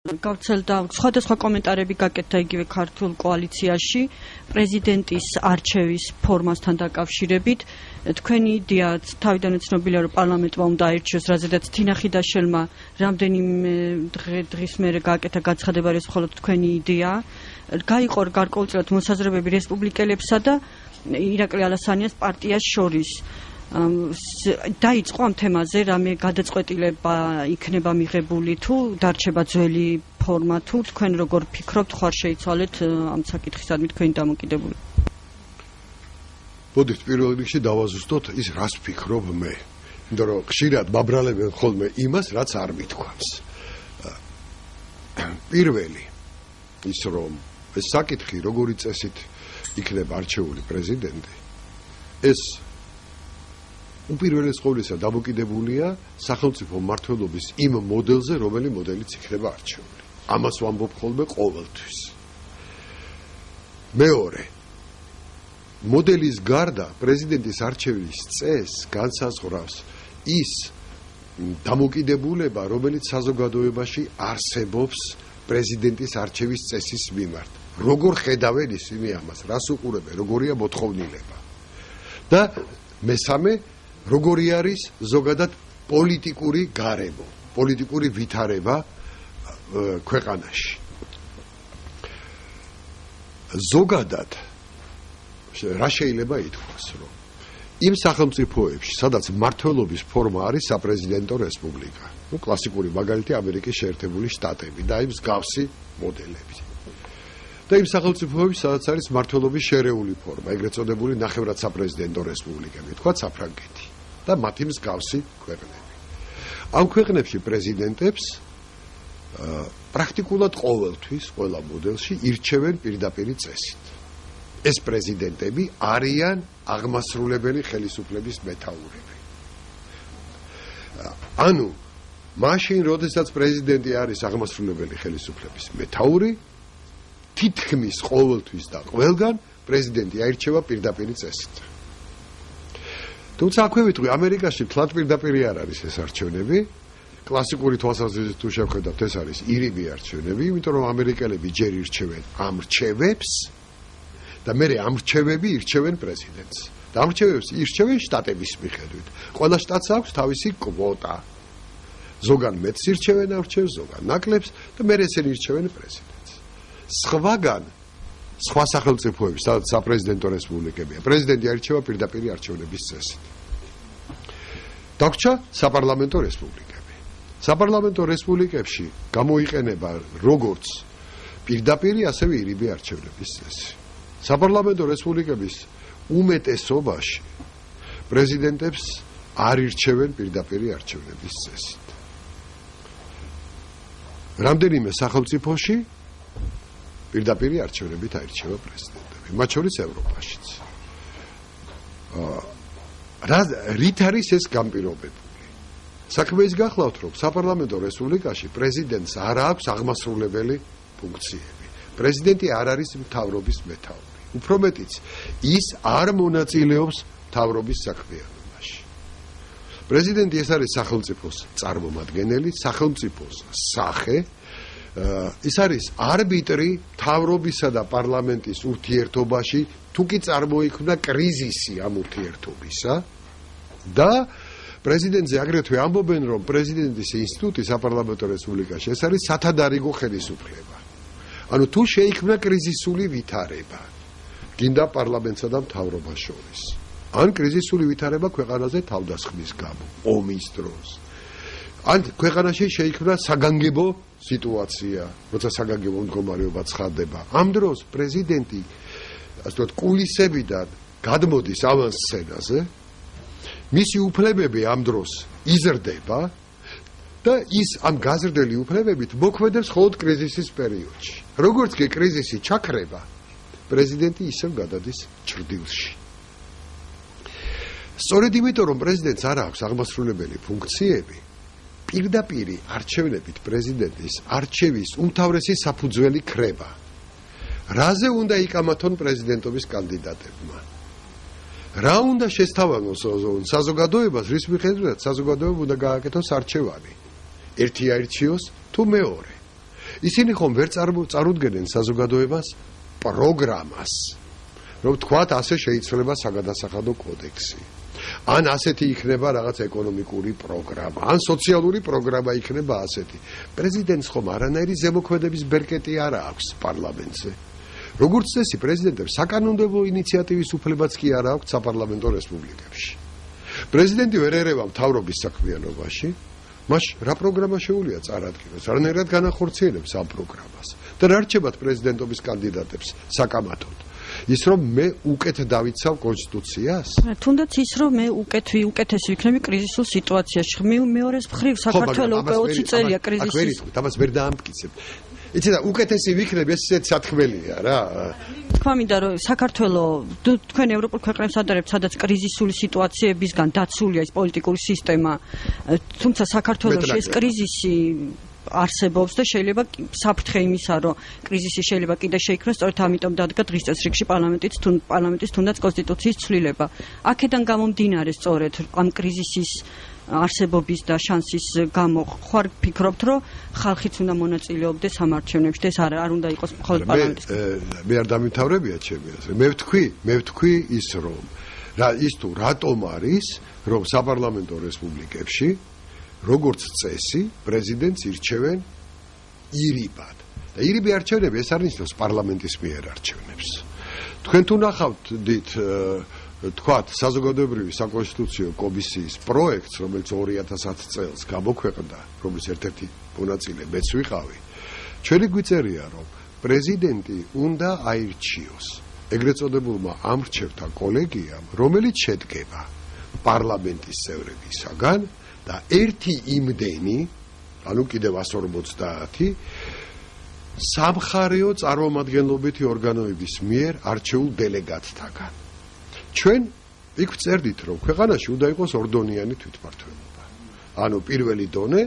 გავრცელდა სხვადასხვა კომენტარები გაკეთდა იგივე ქართულ კოალიციაში პრეზიდენტის არჩევის ფორმასთან დაკავშირებით. თქვენი იდეა თავიდანვე ცნობილია, რომ პარლამენტმა უნდა აირჩიოს, რაზედაც თინა ხიდაშელმა რამდენიმე დღის მერე გააკეთა გაცხადება, რომ ეს მხოლოდ თქვენი იდეაა. გაიყო გარკვეულწილად მოსაზრებები რესპუბლიკელებსა და ირაკლი ალასანიას პარტიას შორის. დაიწყო ამ თემაზე რამე გადაწყვეტილება იქნება მიღებული თუ დარჩება ძველი ფორმა თუ თქვენ როგორ ფიქრობთ ხარ შეიცვალეთ ამ საკითხისადმი თქვენი დამოკიდებულება? მოდით პირველ რიგში დავაზუსტოთ ის რას ვფიქრობ მე. იმიტომ რომ ხშირად მაბრალებენ ხოლმე იმას რაც არ მithქვამს. პირველი ის რომ ეს საკითხი როგორი წესით იქნება არჩეული პრეზიდენტი ეს უპირველეს ყოვლისა დამოკიდებულია სახელმწიფო მმართველობის იმ მოდელზე, რომელი მოდელიც იქნება არჩეული. ამას ვამბობ ხოლმე ყოველთვის. მეორე, მოდელის გარდა პრეზიდენტის არჩევის წესს განსაზღვრავს ის დამოკიდებულება, რომელიც საზოგადოებაში არსებობს პრეზიდენტის არჩევის წესის მიმართ. როგორ ხედავენ ისინი ამას, რას უყურებენ, როგორია მოთხოვნილება. და მესამე როგორი არის ზოგადად პოლიტიკური გარემო, პოლიტიკური ვითარება ქვეყანაში. ზოგადად რა შეიძლება ითქვას, რომ იმ სახელმწიფოებში, სადაც მმართველობის ფორმა არის საპრეზიდენტო რესპუბლიკა, კლასიკური მაგალითი ამერიკის შეერთებული შტატები და იმ მსგავსი მოდელები. და იმ სახელმწიფოებში, სადაც არის მმართველობის შერეული ფორმა, ეგრეთ წოდებული ნახევრად საპრეზიდენტო რესპუბლიკები, თქვა საფრანგეთი და მათი მსგავსი ქვეყნები. ამ ქვეყნებში პრეზიდენტებს პრაქტიკულად ყოველთვის ყველა მოდელში ირჩევენ პირდაპირი წესით. ეს პრეზიდენტები არიან აღმასრულებელი ხელისუფლების მეთაურები. ანუ მაშინ, როდესაც პრეზიდენტი არის აღმასრულებელი ხელისუფლების მეთაური, თითქმის ყოველთვის და ყველგან პრეზიდენტი აირჩევა პირდაპირი წესით. თუმცა აქვე ვიტყვი, ამერიკაში თლად პირდაპირი არ არის ეს არჩევნები. კლასიკური თვალსაზრისით თუ შევხედავთ, ეს არის ირიბი არჩევნები, იმიტომ რომ ამერიკელები ჯერ ირჩევენ ამრჩევებს და მერე ამრჩევები ირჩევენ პრეზიდენტს. და ამრჩევებს ირჩევენ შტატების მიხედვით. ყველა შტატს აქვს თავისი კვოტა. ზოგან მეტს ირჩევენ ამრჩევს, ზოგან ნაკლებს და მერე ესენი ირჩევენ პრეზიდენტს. სხვაგან სხვა სახელმწიფოებში, სადაც საპრეზიდენტო რესპუბლიკებია, პრეზიდენტი აირჩევა პირდაპირი არჩევნების წესით. დაგვრჩა საპარლამენტო რესპუბლიკები. საპარლამენტო რესპუბლიკებში გამოიყენება როგორც პირდაპირი, ასევე ირიბი არჩევნების წესი. საპარლამენტო რესპუბლიკების უმეტესობაში პრეზიდენტებს არ ირჩევენ პირდაპირი არჩევნების წესით. რამდენიმე სახელმწიფოში პირდაპირი არჩევნებით აირჩევა პრეზიდენტები, მათ შორის ევროპაშიც. რით არის ეს განპირობებული? საქმე ის გახლავთ, რომ საპარლამენტო რესპუბლიკაში პრეზიდენტს არ აქვს აღმასრულებელი ფუნქციები. პრეზიდენტი არ არის მთავრობის მეთაური. უფრო მეტიც, ის არ მონაწილეობს მთავრობის საქმიანობაში. პრეზიდენტი ეს არის სახელმწიფოს წარმომადგენელი, სახელმწიფოს სახე. ის არის არბიტრი მთავრობისა და პარლამენტის ურთიერთობაში, თუ კი წარმოიქმნა კრიზისი ამ ურთიერთობისა და პრეზიდენტზე აგრეთვე ამბობენ, რომ პრეზიდენტის ინსტიტუტი საპარლამენტო რესპუბლიკაში ეს არის სათადარიგო ხელისუფლება. ანუ თუ შეიქმნა კრიზისული ვითარება, გინდა პარლამენტსა და მთავრობას შორის. ან კრიზისული ვითარება ქვეყანაზე თავდასხმის გამო, ომის დროს. ან ქვეყანაში შეიქმნა საგანგებო სიტუაცია, როცა საგანგებო მდგომარეობა ცხადდება. ამ დროს პრეზიდენტი, ასე ვთქვათ, კულისებიდან გადმოდის ავანსცენაზე, მისი უფლებები ამ დროს იზრდება და ის ამ გაზრდელი უფლებებით მოქმედებს მხოლოდ კრიზისის პერიოდში. როგორც კი კრიზისი ჩაქრება, პრეზიდენტი ისევ გადადის ჭრდილში. სწორედ იმიტომ, რომ პრეზიდენტს არ აქვს აღმასრულებელი ფუნქციები, პირდაპირი არჩევნებით პრეზიდენტის არჩევის უმთავრესი საფუძველი ქრება. რაზე უნდა იკამათონ პრეზიდენტობის კანდიდატებმა? რა უნდა შესთავაზოს საზოგადოებას, რის მიხედვითაც საზოგადოება უნდა გააკეთოს არჩევანი? ერთი აირჩიოს თუ მეორე? ისინი ხომ ვერ წარუდგენენ საზოგადოებას პროგრამას, რომ თქვათ ასე შეიცვლება საგადასახადო კოდექსი. ან ასეთი იქნება რაღაც ეკონომიკური პროგრამა, ან სოციალური პროგრამა იქნება ასეთი. პრეზიდენტს ხომ არანაირი ზემოქმედების ბერკეტი არ აქვს პარლამენტზე. როგორც წესი, პრეზიდენტებს საკანონმდებლო ინიციატივის უფლებაც კი არ აქვს საპარლამენტო რესპუბლიკებში. პრეზიდენტი ვერ ერევა მთავრობის საქმიანობაში, მაშ რა პროგრამა შეუძლია წარადგინოს, არანაირად განახორციელებს ამ პროგრამას და რა რჩებათ პრეზიდენტობის კანდიდატებს საკამათოდ. ის რომ მე უკეთ დავიცავ კონსტიტუციას? თუნდაც ის რომ მე უკეთესი ვიქნები კრიზისულ სიტუაციაში. მეორეს მხრივ საქართველოს უკვე 20 წელია კრიზისი. ამას ვერ დაამტკიცებ. იცი და უკეთესი ვიქნები ესეც სათქმელია რა. თქვა მინდა რომ საქართველოს თქვენ ევროპულ ქვეყნებს ადარებთ, სადაც კრიზისული სიტუაციებისგან დაცულია ეს პოლიტიკური სისტემა, თუმცა საქართველოში ეს კრიზისი არსებობს და შეიძლება საფრთხე იმისა, რომ კრიზისი შეიძლება კიდე შეიქმნას, სწორედ ამიტომ დადგა დღის წესრიგში პარლამენტის თუნდაც კონსტიტუციის ცვლილება. აქედან გამომდინარე სწორედ ამ კრიზისის არსებობის და შანსის გამო ხარ ფიქრობთ, რომ ხალხიც უნდა მონაწილეობდეს ამ არჩევნებში და ეს არ უნდა იყოს მხოლოდ პარლამენტის. მე არ დამთავრებია ჩემი აზრი. მე ვთქვი ის რომ ის თუ რატომ არის, რომ საპარლამენტო რესპუბლიკებში როგორც წესი პრეზიდენტს ირჩევენ ირიბად. და ირიბი არჩევნები ეს არ ნიშნავს პარლამენტის მიერ არჩევნებს. თქვენ თუ ნახავთ თქვათ საზოგადოებრივი საკონსტიტუციო კომისიის პროექტს, რომელიც 2010 წელს გამოქვეყნდა, რომლის ერთ-ერთი მონაწილე მეც ვიყავი, ჩვენი გვიწერია, რომ პრეზიდენტი უნდა აირჩიოს ეგრეთ წოდებულმა ამრჩევთა კოლეგიამ, რომელიც შედგება პარლამენტის წევრებისაგან და ერთი იმდენი, ანუ კიდევ 150 სამხარეო წარმომადგენლობითი ორგანოების მიერ არჩეულ დელეგატთაგან. ჩვენ იქ ვწერდით, რომ ქვეყანაში უნდა იყოს ორდონიანი თვითმმართველობა. ანუ პირველი დონე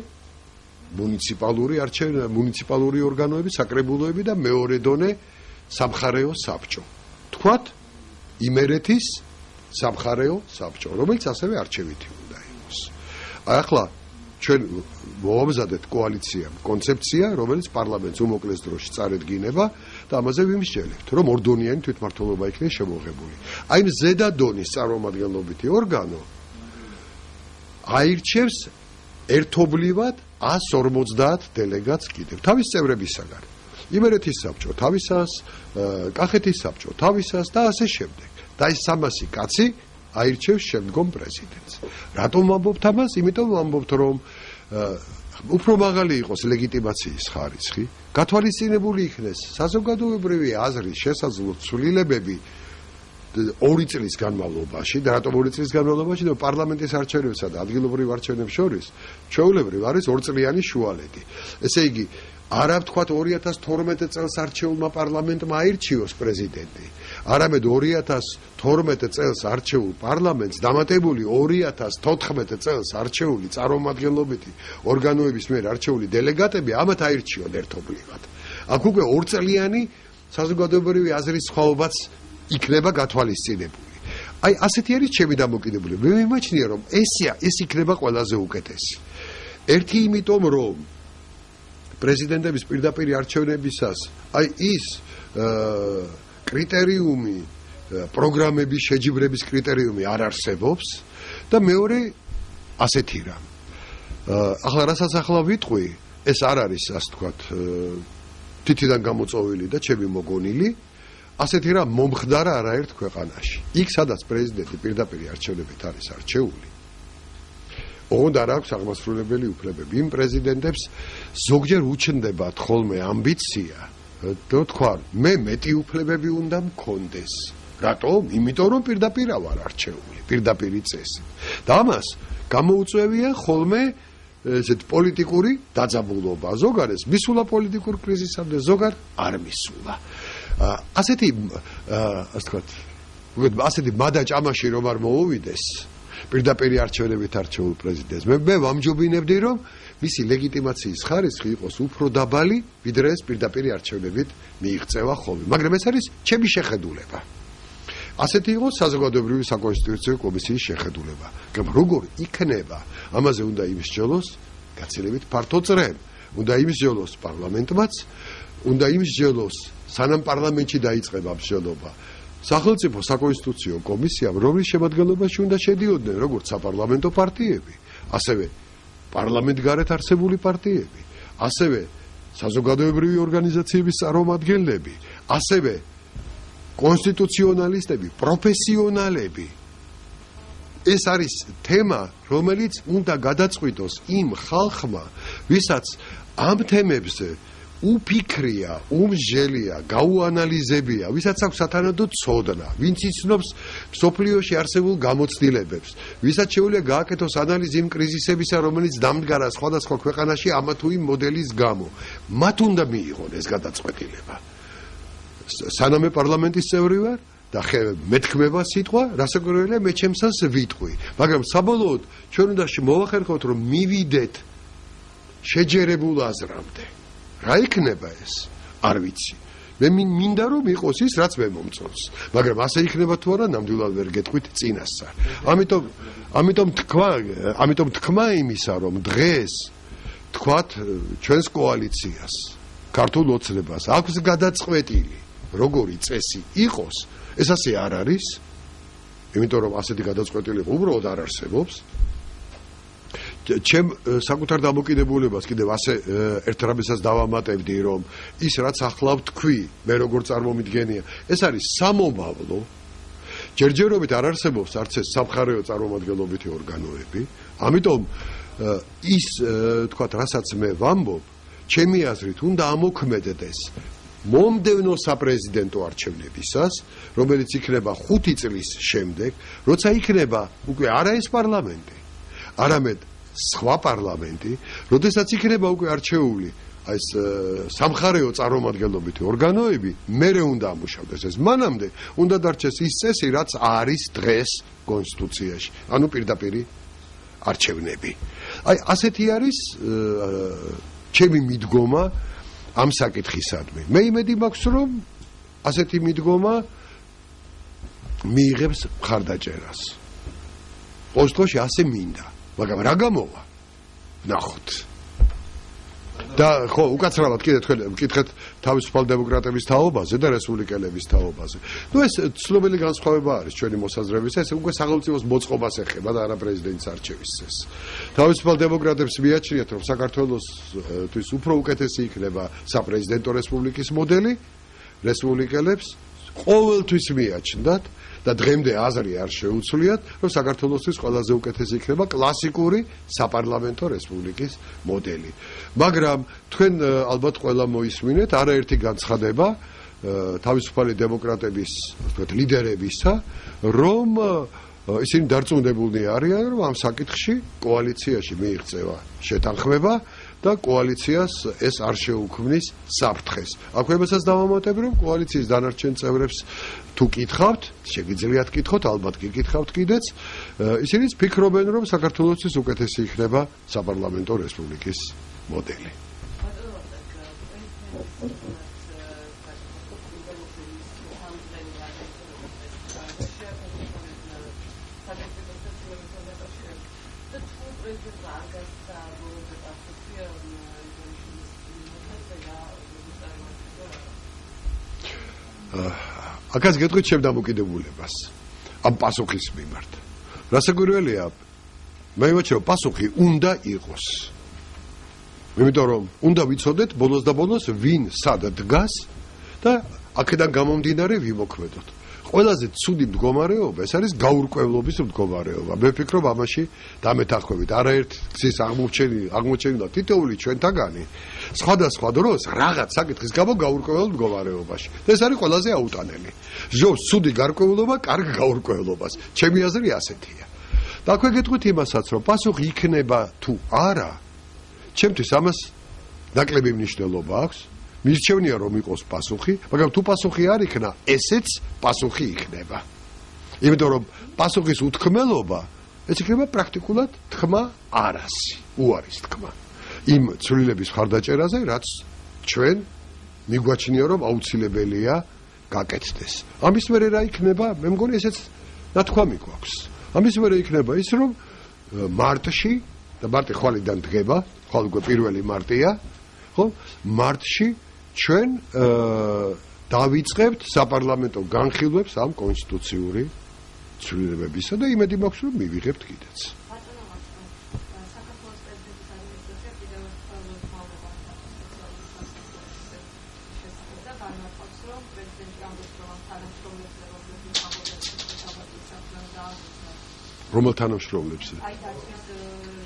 მუნიციპალური ორგანოები, საკრებულოები და მეორე დონე სამხარეო საბჭო. თქვათ იმერეთის სამხარეო საბჭო, რომელიც ასევე არჩევითი უნდა იყოს. ახლა ჩვენ მოვამზადეთ კოალიციამ კონცეფცია, რომელიც პარლამენტს უმოკლეს დროში წარედგინება და ამაზე ვიმსჯელებთ, რომ ორდონიანი თვითმმართველობა იქნეს შემოღებული. აი ამ ზედა დონის წარმომადგენლობითი ორგანო აირჩევს ერთობლივად 150 დელეგატს კიდევ თავის წევრებისაგან. იმერეთის საბჭო თავისას, კახეთის საბჭო თავისას და ასე შემდეგ. და ეს 300 კაცი აირჩევს შემდგომ პრეზიდენტს. რატომ ვამბობთ ამას? იმიტომ ვამბობთ, რომ უფრო მაღალი იყოს ლეგიტიმაციის ხარისხი, გათვალისწინებული იქნეს საზოგადოებრივი აზრის შესაძლო ცვლილებები 2 წლის განმავლობაში და რატომ 2 წლის განმავლობაში? და პარლამენტის არჩევნებსა და ადგილობრივ არჩევნებს შორის ჩვეულებრივ არის 2 წლიანი შუალედი. ესე იგი, არა ვთქვათ 2012 წელს არჩეულმა პარლამენტმა აირჩიოს პრეზიდენტი, არამედ 2012 წელს არჩეულ პარლამენტს დამატებული 2014 წელს არჩეული წარმომადგენლობითი ორგანოების მიერ არჩეული დელეგატები ამათ აირჩიონ ერთობლივად. აქ უკვე 2 წლიანი საზოგადოებრივი აზრის სხვაობაც იქნება გათვალისწინებული. აი ასეთი არის ჩემი დამოკიდებულება. მე მიმაჩნია, რომ ეს იქნება ყველაზე უკეთესი. ერთი იმიტომ, რომ პრეზიდენტების პირდაპირ არჩევნებისას აი ის კრიტერიუმი, პროგრამების შეჯიბრების კრიტერიუმი არ არსებობს და მეორე ასეთი რამ. ახლა რასაც ახლა ვიტყვი, ეს არ არის, ასე ვთქვათ, თითიდან გამოწოვილი და ჩემი მოგონილი, ასეთი რამ მომხდარა არაერთ ქვეყანაში. იქ სადაც პრეზიდენტი პირდაპირ არჩევნებით არის არჩეული, ოღონდ არ აქვს აღმასრულებელი უფლებები. იმ პრეზიდენტებს ზოგჯერ უჩნდებათ ხოლმე ამბიცია და თქვა, მე მეტი უფლებები უნდა მქონდეს. რატომ? იმიტომ რომ პირდაპირ ვარ არჩეული, პირდაპირი წესი. და ამას გამოუწევია ხოლმე ესეთ პოლიტიკური დაძაბულობა. ზოგადად მისულა პოლიტიკურ კრიზისამდე, ზოგადად არ მისულა. ასეთი მადაჭამაში რომ არ მოუვიდეს პირდაპირ არჩევნებით არჩეულ პრეზიდენტს. მე ვამჯობინებდი, რომ მისი ლეგიტიმაციის ხარისხი იყოს უფრო დაბალი, ვიდრე ეს პირდაპირ არჩევნებით მიიღწევა ხოლმე. მაგრამ ეს არის ჩემი შეხედულება. ასეთი იყოს საზოგადოებრივი საკონსტიტუციო კომისიის შეხედულება. მაგრამ როგორ იქნება, ამაზე უნდა იმსჯელოს გაცილებით ფართო წრე. უნდა იმსჯელოს პარლამენტმაც, უნდა იმსჯელოს სანამ პარლამენტში დაიწყება მსჯელობა სახელმწიფო საკონსტიტუციო კომისიამ, რომლის შემადგენლობაში უნდა შედიოდნენ როგორც საპარლამენტო პარტიები, ასევე პარლამენტგარეთ არსებული პარტიები, ასევე საზოგადოებრივი ორგანიზაციების წარმომადგენლები, ასევე კონსტიტუციონალისტები, პროფესიონალები. ეს არის თემა, რომელიც უნდა გადაწყვიტოს იმ ხალხმა, ვისაც ამ თემებზე უფიქრია, უმსჯელია, გაუანალიზებია, ვისაც აქვს სათანადო ცოდნა, ვინც იცნობს მსოფლიოში არსებულ გამოცდილებებს, ვისაც შეუძლია გააკეთოს ანალიზი იმ კრიზისებისა, რომელიც დამდგარა სხვადასხვა ქვეყანაში ამა თუ იმ მოდელის გამო. მათ უნდა მიიღონ ეს გადაწყვეტილება. სანამ პარლამენტის წევრი ვარ და მეთქმება სიტყვა, რასაკვირველია მე ჩემსას ვიტყვი, მაგრამ საბოლოოდ ჩვენ უნდა მოვახერხოთ, რომ მივიდეთ შეჯერებულ აზრამდე. რა იქნება ეს? არ ვიცი. მე მინდა რომ იყოს ის, რაც მე მომწონს. მაგრამ ასე იქნება თუ არა, ნამდვილად ვერ გეტყვით წინასწარ. ამიტომ თქმა იმისა, რომ დღეს თქვათ ჩვენს კოალიციას, ქართულ ოცნებას აქვს გადაწყვეტილი, როგორი წესი იყოს, ეს ასე არ არის. იმიტომ რომ ასეთი გადაწყვეტილი უბრალოდ არ არსებობს. ჩემ საკუთარ დამოკიდებულებას კიდევ ასე ერთ რამესაც დავამატებდი, რომ ის რაც ახლა ვთქვი, მე როგორ წარმომიდგენია, ეს არის სამომავლო. ჯერჯერობით არ არსებობს არც ეს სამხარეო წარმომადგენლობითი ორგანოები, ამიტომ ის თქვათ, რასაც მე ვამბობ, ჩემი აზრით უნდა ამოქმედდეს მომდევნო საპრეზიდენტო არჩევნებისას, რომელიც იქნება 5 წლის შემდეგ, როცა იქნება უკვე არა ეს პარლამენტი, არამედ სხვა პარლამენტი, როდესაც იქნება უკვე არჩეული ეს სამხარეო წარმომადგენლობითი ორგანოები, მერე უნდა ამუშავდეს ეს. მანამდე უნდა დარჩეს ის წესი, რაც არის დღეს კონსტიტუციაში, ანუ პირდაპირი არჩევნები. აი, ასეთი არის ჩემი მიდგომა ამ საკითხისადმი. მე იმედი მაქვს, რომ ასეთი მიდგომა მიიღებს მხარდაჭერას. ოსლოში ასე მინდა. მაგრამ რა გამოვა? ნახოთ. და ხო, უკაცრავად კიდე თქვენ მკითხეთ თავისუფალ დემოკრატების თაობაზე და რესპუბლიკელების თაობაზე. ნუ ეს ცნობილი განსხვავება არის ჩვენი მოსაზრებისა, ეს უკვე სახელმწიფოს მოწყობას ეხება და არა პრეზიდენტის არჩევის წესს. თავისუფალ დემოკრატებს მიაჩნიათ, რომ საქართველოსთვის უფრო უკეთესი იქნება საპრეზიდენტო რესპუბლიკის მოდელი, რესპუბლიკელებს ყოველთვის მიაჩნდათ და დღემდე აზრი არ შეუცვლიათ, რომ საქართველოსთვის ყველაზე უკეთესი იქნება კლასიკური საპარლამენტო რესპუბლიკის მოდელი. მაგრამ თქვენ ალბათ ყველა მოისმინეთ არაერთი განცხადება თავისუფალი დემოკრატების, ვთქვათ, ლიდერებისა, რომ ისინი დარწმუნებულნი არიან, რომ ამ საკითხში კოალიციაში მიიღწევა შეთანხმება და კოალიციას ეს არ შეუქმნის საფრთხეს. აქვეებასაც დავამატებ, რომ კოალიციის დანარჩენ წევრებს თუ კითხავთ, შეგიძლიათ კითხოთ, ალბათ კი კითხავთ კიდეც, ისინიც ფიქრობენ, რომ საქართველოსთვის უკეთესი იქნება საპარლამენტო რესპუბლიკის მოდელი. აქაც გეტყვით ჩემ დამოკიდებულებას ამ პასუხის მიმართ. რასაკვირველია, მე ვაჩვენე, რომ პასუხი უნდა იყოს. იმიტომ რომ უნდა ვიცოდეთ ბოლოს და ბოლოს ვინ სად დგას და აქედან გამომდინარე ვიმოქმედოთ. ყველაზე ცუდი მდგომარეობა ეს არის გაურკვევლობის მდგომარეობა. მე ვფიქრობ ამაში დამეთანხმებით. არაერთ გზის აღმოჩენილა თითოეული ჩვენთაგანი სხვადასხვა დროს რაღაც საკითხის გამო გაურკვეველ მდგომარეობაში. ეს არის ყველაზე აუტანელი. ჟობს ცუდი გარკვევლობა კარგ გაურკვევლობას. ჩემი აზრი ასეთია. და აქვე გეტყვით იმასაც, რომ პასუხი იქნება თუ არა, ჩემთვის ამას ნაკლები მნიშვნელობა აქვს. მირჩევნია რომ იყოს პასუხი, მაგრამ თუ პასუხი არ იქნა, ესეც პასუხი იქნება. იმიტომ რომ პასუხის უთქმელობა ეს იქნება პრაქტიკულად თქმა არასი, უარის თქმა. იმ ცვლილების მხარდაჭერაზე, რაც ჩვენ მიგვაჩნია რომ აუცილებელია გაკეთდეს. ამის მერე რა იქნება? მე მგონი ესეც ნათქვამი გვაქვს. ამის მერე იქნება ის რომ მარტში და მარტი ხვალიდან დგება, ხვალ უკვე 1 მარტია ხო? მარტში ჩვენ დავიწყებთ საპარლამენტო განხილვებს ამ კონსტიტუციური ცვლილებებისა და იმედი მაქვს რომ მივიღებთ კიდეც. რომელ თანამშრომლებზე? აი დაცვის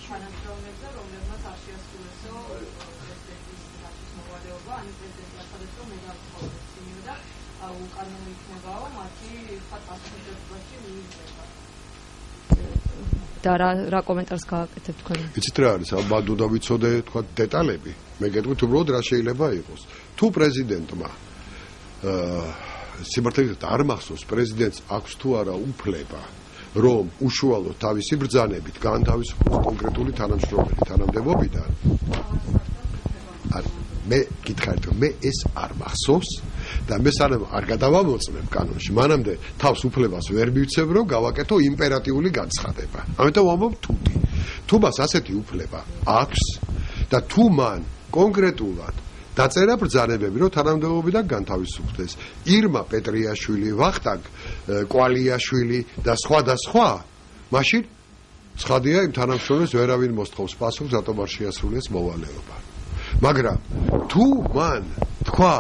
თანამშრომლებზე, რომლებმაც არ შეასრულესო პრეზიდენტის დაცვის მოვალეობა, ანუ პრეზიდენტი ახალებს რომ მე გავხსოვდეს და უკანონო იქნებაო მათი თქვა პასუხისმგებლობაში მიიღება. და რა კომენტარს გააკეთებ თქვენ? იცით რა არის? აბა და ვიცოდე თქვა დეტალები. მე გეტყვით უბრალოდ რა შეიძლება იყოს. თუ პრეზიდენტმა სიმართლედ არ მახსოვს პრეზიდენტს აქვს თუ არა უფლება რომ უშუალოდ თავისი ბრძანებით განთავისუფლოს კონკრეტული თანამშრომელი თანამდებობიდან. მე გითხარით რომ მე ეს არ მახსოვს და მე სანამ არ გადავამოწმებ კანონში, მანამდე თავს უფლებას ვერ მივცემ რომ გავაკეთო იმპერატიული განცხადება. ამიტომ ვამბობ თუთი. თუ მას ასეთი უფლება აქვს და თუ მან კონკრეტულად დაწერა ბრძანებები რომ თანამდებობიდან განთავისუფლდეს ირმა პეტრიაშვილი, ვახტანგ კვალიაშვილი და სხვა, მაშინ ცხადია იმ თანამშრომლებს ვერავინ მოსთხოვს პასუხს, რატომ არ შეასრულეს მოვალეობა. მაგრამ თუ მან თქვა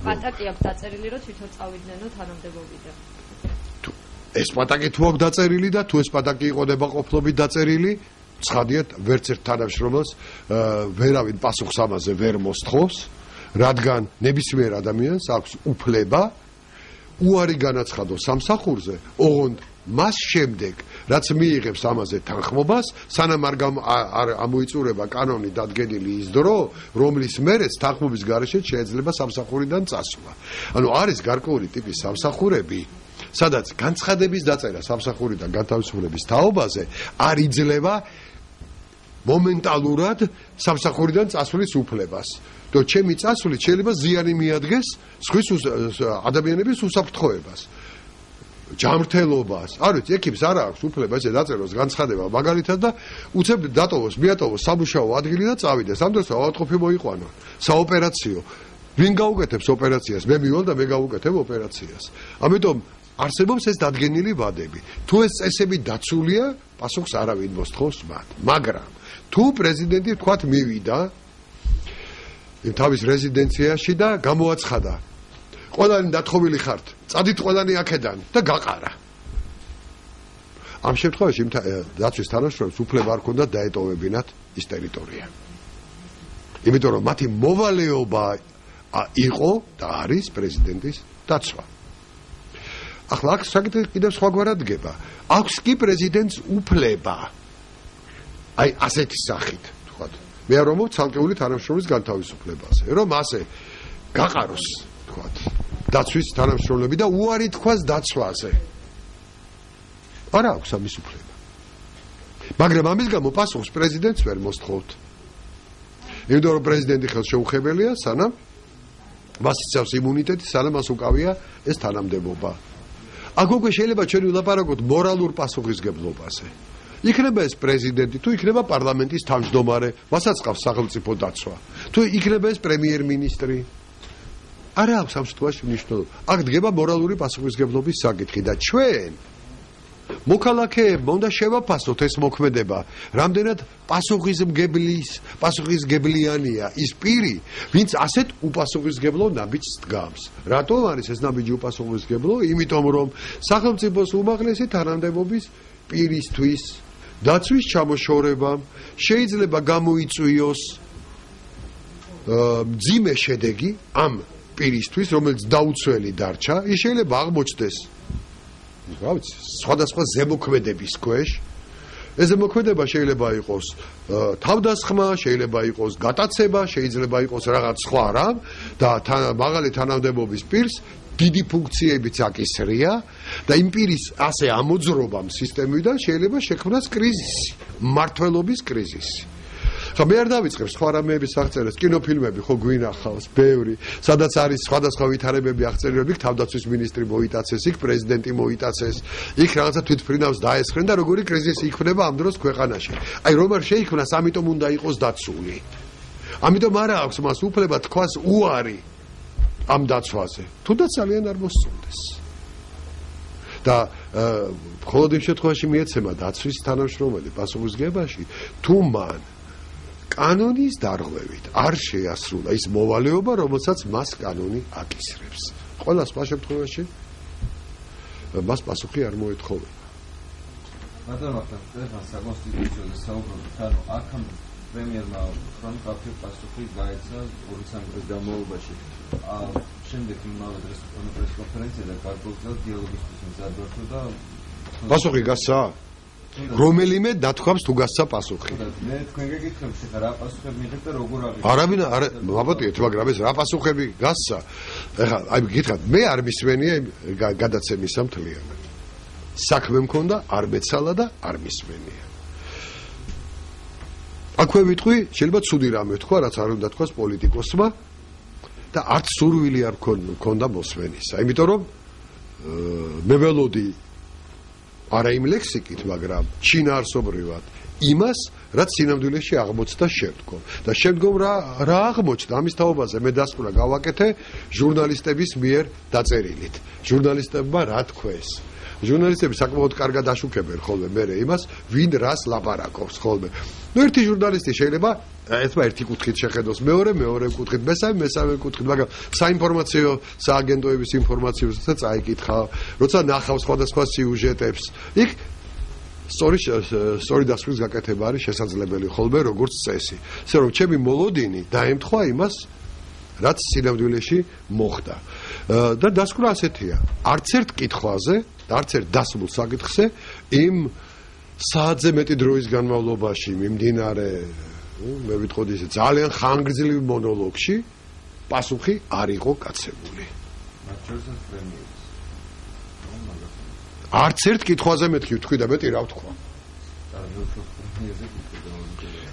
პატაკი აქვს დაწერილი რომ თვითონ წავიდნენ თანამდებობიდან. ეს პატაკი თუ აქვს დაწერილი და თუ ეს პატაკი იყოდება ყოფლობით დაწერილი, ცხადია ვერც ერთ თანამშრომელს ვერავინ პასუხს ამაზე ვერ მოსთხოვს, რადგან ნებისმიერ ადამიანს აქვს უფლება უარი განაცხადოს სამსახურზე, ოღონდ მას შემდეგ, რაც მიიღებს ამაზე თანხმობას, სანამ არ ამოიწურება კანონი დადგენილი ის დრო, რომლის მერეც თანხმობის გარეშე შეიძლება სამსახურიდან წასვლა. ანუ არის გარკვეული ტიპის სამსახურები, სადაც განცხადების დაწერა სამსახურიდან განთავისუფლების თაობაზე არ იძლევა მომენტალურად სამსახურიდან წასვლის უფლებას. და ჩემი წასვლით შეიძლება ზიანი მიადგეს სხვის ადამიანების უსაფრთხოებას. ჯანმრთელობას, არ ვიცი, ექიმს არ აქვს უფლება ესე დაწეროს განცხადება მაგალითად და უცებ მიატოვოს სამუშაო ადგილი და წავიდეს. ამ დროს ავადმყოფი მოიყვანა. საოპერაციო. ვინ გაუკეთებს ოპერაციას? მე მივალ და მე გავუკეთებ ოპერაციას. ამიტომ არსებობს ეს დადგენილი ვადები. თუ ეს წესები დაცულია, პასუხს არავინ მოსთხოვს მათ. მაგრამ თუ პრეზიდენტი თქვათ მივიდა თავის რეზიდენციაში და გამოაცხადა ყველანი დათხოვილი ხართ, წადით ყველანი აქედან და გაყარა. ამ შემთხვევაში დაცვის თანამშრომლებს უფლება არ ქონდათ დაეტოვებინათ ის ტერიტორია. იმიტომ რომ მათი მოვალეობა იყო და არის პრეზიდენტის დაცვა. ახლა აქ საკითხი კიდევ სხვაგვარად დგება. აქვს კი პრეზიდენტს უფლება აი ასეთი სახით, თქვათ. მე არ ვამბობ ცალკეული თანამშრომლის განთავისუფლებაზე, რომ ასე გაყაროს, თქვათ, დაცვის თანამშრომლები და უარი თქვას დაცვაზე. არა აქვს ამის უფლება. მაგრამ ამის გამო პასუხს პრეზიდენტს ვერ მოსთხოვთ. იმიტომ რომ პრეზიდენტი ხელშეუხებელია, სანამ მას იცავს იმუნიტეტი, სანამ მას უკავია ეს თანამდებობა. აქ უკვე შეიძლება ჩვენ ვილაპარაკოთ მორალურ პასუხისგებლობაზე. იქნება ეს პრეზიდენტი, თუ იქნება პარლამენტის თავმჯდომარე, მასაც ყავს სახელმწიფო დაცვა. თუ იქნება ეს პრემიერ-მინისტრი. არა აქვს ამ შემთხვევაში მნიშვნელობა. აქ დგება მორალური პასუხისგებლობის საკითხი და ჩვენ მოქალაქეებმა უნდა შევაფასოთ ეს მოქმედება, რამდენად პასუხისგებლიანია ის პირი, ვინც ასეთ უპასუხისგებლო ნაბიჯს დგამს. რატომ არის ეს ნაბიჯი უპასუხისგებლო? იმიტომ რომ სახელმწიფოს უმაღლესი თანამდებობის პირისთვის დაცვის ჩამოშორებამ შეიძლება გამოიწვიოს მძიმე შედეგი ამ პირისთვის, რომელიც დაუცველი დარჩა, ის შეიძლება აღმოჩნდეს სხვადასხვა ზემოქმედების ქვეშ. ეს ზემოქმედება შეიძლება იყოს თავდასხმა, შეიძლება იყოს გატაცება, შეიძლება იყოს რაღაც სხვა რამ და მაღალი თანამდებობის პირს დიდი ფუნქციებიც აკისრია და იმ პირის ასე ამოძრობამ სისტემიდან შეიძლება შექმნას კრიზისი, მმართველობის კრიზისი. ხა მე არ დავიწყებ სხვა რამეების აღწერას, კინოფილმები ხო გვინახავს ბევრი, სადაც არის სხვადასხვა ვითარებები აღწერილები, თავდაცვის მინისტრი მოიტაცეს, იქ პრეზიდენტი მოიტაცეს, იქ რაღაცა თვითმფრინავს დაესხნენ და როგორი კრიზისი იქნება ამ დროს ქვეყანაში. აი რომ არ შეიქმნას, ამიტომ უნდა იყოს დაცული. ამიტომ არა აქვს მას უფლება თქვას უარი ამ დაცვაზე. თუნდაც ძალიან არ მოსწონდეს. და მხოლოდ იმ შემთხვევაში მიეცემა დაცვის თანამშრომელი პასუხისგებაში, თუ მან კანონის დარღვევით არ შეასრულა ის მოვალეობა, რომელსაც მას კანონი აკისრებს. ყველა სხვა შემთხვევაში მას პასუხი არ მოეთხოვება. მაგრამ ახლა საკონსტიტუციოზე საუბრობთ, ანუ აქ პრემიერმა ფრანგ კაფე პასუხი გაეცა 2-3 დღის განმავლობაში. შემდეგ იმავე დღეს უკვე პრესკონფერენცია და გარკვეულწილად დიალოგისთვის მზადვართ და პასუხი გასცა? რომელიმე დათქვამს თუ გასცა პასუხი. მე თქვენ გეკითხებით, ხა რა პასუხები მიღეთ და როგორ აღიქვამთ? არაბინ არა, მაბატიეთ, მაგრამ ეს რა პასუხები გასცა? ეხლა აი გითხრათ, მე არ მისმენია გადაცემის ამთლიანად. საქმე მქონდა, არ მეცალა და არ მისმენია. აქვე ვიტყვი, შეიძლება ცუდი რამე თქვა, რაც არ უნდა თქვას პოლიტიკოსმა და არც სურვილი არ მქონდა მოსმენისა. იმიტომ რომ მე ველოდი არა იმ ლექსიკით, მაგრამ ჩინაარსობრივად იმას, რაც სინამდვილეში აღმოჩნდა შემდგომ. და შემდგომ რა აღმოჩნდა? ამის თაობაზე მე დასკვნა გავაკეთე ჟურნალისტების მიერ დაწერილით. ჟურნალისტებმა რა თქვეს? ჟურნალისტები საკმაოდ კარგად აშუქებენ ხოლმე მე იმას, ვინ რას ლაპარაკობს ხოლმე. ერთი ჟურნალისტი შეიძლება ერთი კუთხით შეხედოს, მეორე კუთხით, მესამე კუთხით, მაგრამ საინფორმაციო სააგენტოების ინფორმაციასაც აიკითხა, როცა ნახავს სხვადასხვა სიუჟეტებს, იქ სწორი დასკვნის გაკეთება არის შესაძლებელი ხოლმე როგორც წესი. ისე რომ ჩემი მოლოდინი დაემთხვა იმას, რაც სინამდვილეში მოხდა. და დასკვნა ასეთია, არც ერთ კითხვაზე, არც ერთ დასმულ საკითხზე იმ საათზე მეტი დროის განმავლობაში მიმდინარე მე ვიტყოდი ისე ძალიან ხანგრძლივ მონოლოგში პასუხი არ იყო გაცემული. არც ერთ კითხვაზე მეთქი ვთქვი და მეტი რა ვთქვა.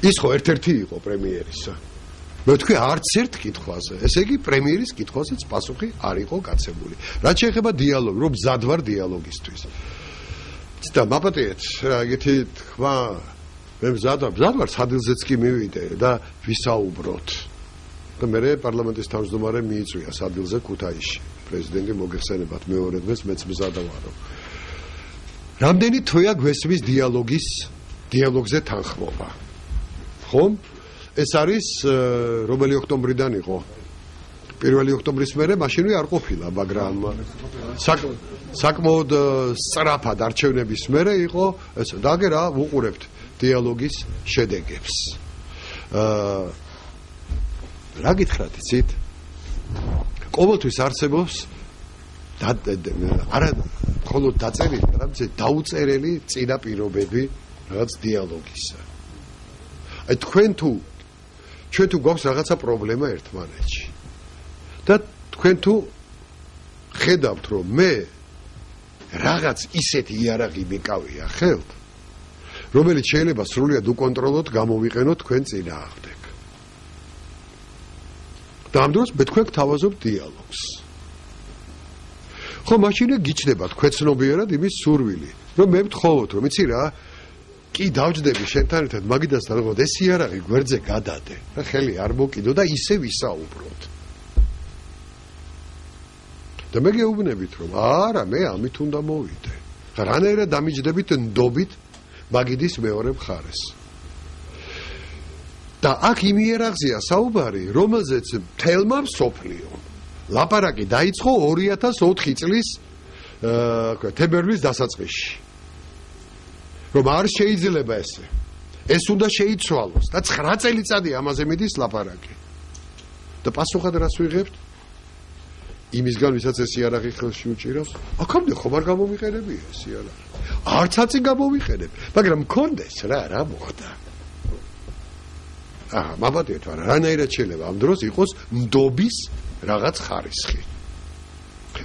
ის ხო ერთ-ერთი იყო პრემიერისა. მე ვთქვი არც ერთ კითხვაზე, ესე იგი პრემიერის კითხვაზეც პასუხი არ იყო გაცემული. რაც შეეხება დიალოგს, რომ მზად ვარ დიალოგისთვის. და მაპატიეთ, რა ეგეთი თქვა, მე მზად ვარ სადილზეც კი მივიდე და ვისაუბროთ. და მე პარლამენტის თავმჯდომარემ მიიწვია სადილზე ქუთაისში. პრეზიდენტი მოგეხსენებათ მეორე დღეს მეც მზად ვარო. რამდენი თვეა გვესმის დიალოგზე თანხმობა? ხომ? ეს არის რომელი ოქტომბრიდან იყო? 1 ოქტომბრის მერე მაშინვე არ ყოფილა, მაგრამ საკმაოდ სწრაფად არჩევნების მერე იყო ეს. და აგე რა ვუყურებთ დიალოგის შედეგებს. რა გითხრათ იცით? ყოველთვის არსებობს არა მხოლოდ დაწერილი, არამედ დაუწერელი წინა პირობები რაღაც დიალოგისა. აი ჩვენ თუ გვაქვს რაღაცა პრობლემა ერთმანეთში და თქვენ თუ ხედავთ რომ მე რაღაც ისეთი იარაღი მიკავია ხელთ, რომელიც შეიძლება სრულიად უკონტროლოდ გამოვიყენოთ თქვენ წინააღმდეგ. და ამ დროს მე თქვენ გთავაზობ დიალოგს. ხო, მაშინ გიჩნდება თქვენ ცნობიერად იმის სურვილი, რომ მე ვთხოვოთ, რომ იცი რა, კი დავჯდები შენთან ერთად მაგიდასთან, რომ ეს იარაღი გვერდზე გადადე და ხელი არ მოკიდო და ისე ვისაუბროთ. და მე გეუბნებით, რომ არა, მე ამით უნდა მოვიდე. რანაირად დამიჯდებით ნდობით მაგიდის მეორე მხარეს. და აქ იმ იარაღზეა საუბარი, რომელზეც მთელმა მსოფლიომ ლაპარაკი დაიწყო 2004 წლის თებერვლის დასაწყისში. რომ არ შეიძლება ესე. ეს უნდა შეიცვალოს და 9 წელიწადი ამაზე მიდის ლაპარაკი. და პასუხად რას ვიღებთ? იმისგან ვისაც ეს იარაღი ხელში უჭირავს, აქამდე ხომ არ გამომიყენებია ეს იარაღი. არც აწი გამომიყენებ, მაგრამ მქონდეს რა მოხდა. მაბადეთ არა, რანაირად შეიძლება ამ დროს იყოს ნდობის რაღაც ხარისხი.